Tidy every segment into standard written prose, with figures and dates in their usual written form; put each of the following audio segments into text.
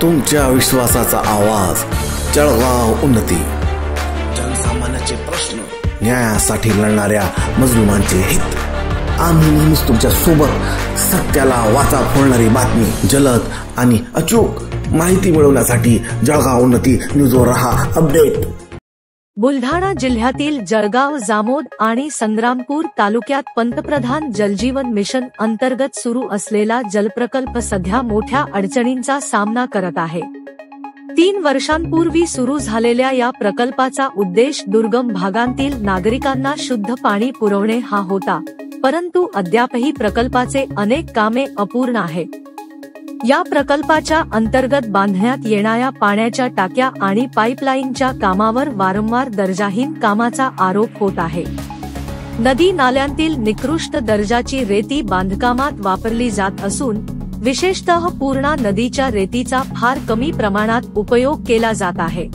तुमच्या विश्वासाचा आवाज जळगाव उन्नती। जनसामान्याचे प्रश्न, न्यायासाठी लढणाऱ्या मजलुमांचे हित। आम्ही नेहमीच तुमच्या सोबत। सत्याला वाचा फोडणारी बातमी, जलद आणि अचूक माहिती मिळवण्यासाठी जळगाव उन्नती न्यूजवर रहा अपडेट। बुलढाणा जिल्ह्यातील जळगाव, जामोद आणि संग्रामपूर तालुक्यात पंतप्रधान जलजीवन मिशन अंतर्गत सुरू असलेला जलप्रकल्प सध्या मोठ्या अडचणींचा सामना करत आहे। 3 वर्षांपूर्वी सुरू झालेल्या या प्रकल्पाचा उद्देश दुर्गम भागांतील नागरिकांना शुद्ध पाणी पुरवणे हा होता, परंतु अद्यापही प्रकल्पाचे अनेक कामे अपूर्ण आहेत। या प्रकल्पाच्या अंतर्गत बांधण्यात येणाऱ्या पाण्याच्या टाक्या आणि पाईपलाईनच्या कामावर वारंवार दर्जाहीन कामाचा आरोप होत आहे। नदी नाल्यांतील निकृष्ट दर्जाची रेती बांधकामात वापरली जात असून विशेषतः पूर्णा नदीच्या रेतीचा फार कमी प्रमाणात उपयोग केला जात आहे।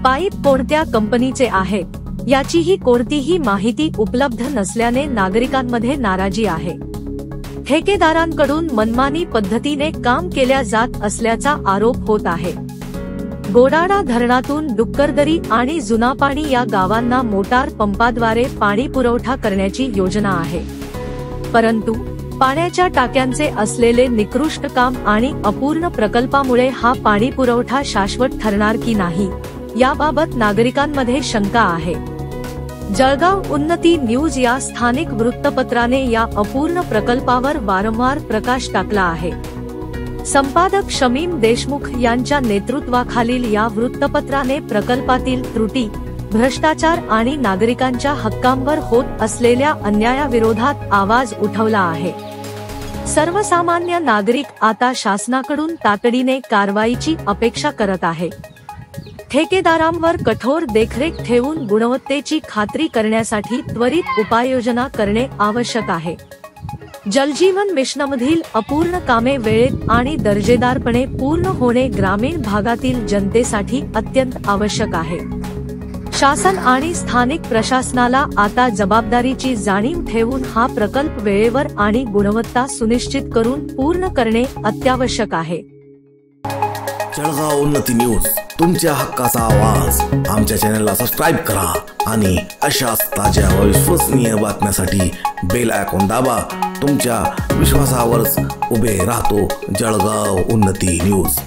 पाईप कोणत्या कंपनीचे आहेत याचीही कोणतीही माहिती उपलब्ध नसल्याने नागरिकांमध्ये नाराजी आहे। ठेकेदारांकडून मनमानी पद्धतीने काम केल्या जात असल्याचा आरोप होत आहे। गोडाणा धरणातून डुक्करदरी आणि जुनापाणी या गावांना मोटार पंपाद्वारे पाणी पुरवठा करण्याची योजना आहे, परंतु पाण्याच्या टाक्यांचे असलेले निकृष्ट काम आणि अपूर्ण प्रकल्पामुळे हा पाणी पुरवठा शाश्वत ठरणार की नाही याबाबत नागरिकांमध्ये शंका आहे। जळगाव उन्नती न्यूज या स्थानिक वृत्तपत्राने या अपूर्ण प्रकल्पावर वारंवार प्रकाश टाकला आहे। संपादक शमीम देशमुख यांच्या नेतृत्वाखालील या वृत्तपत्राने प्रकल्पातील त्रुटी, भ्रष्टाचार आणि नागरिकांच्या हक्कांवर होत असलेल्या अन्यायाविरोधात आवाज उठवला आहे। सर्वसामान्य नागरिक आता शासनाकडून तातडीने कारवाईची अपेक्षा करत आहे। ठेकेदारांवर कठोर देखरेख ठेवून गुणवत्तेची खात्री करण्यासाठी त्वरित उपाययोजना करणे आवश्यक आहे। जलजीवन मिशनमधील अपूर्ण कामे वेळेत आणि दर्जेदारपणे पूर्ण होणे ग्रामीण भागातील जनतेसाठी अत्यंत आवश्यक आहे। शासन आणि स्थानिक प्रशासनाला आता जबाबदारीची जाणीव ठेवून हा प्रकल्प वेळेवर आणि गुणवत्ता सुनिश्चित करून पूर्ण करणे अत्यावश्यक आहे। जळगाव उन्नती न्यूज, तुमच्या हक्काचा आवाज। आमच्या चॅनलला सबस्क्राइब करा आणि अशाच ताज्या व विश्वसनीय बातम्यांसाठी बेल आयकॉन दाबा। तुमच्या विश्वासावरच उभे राहतो जळगाव उन्नती न्यूज।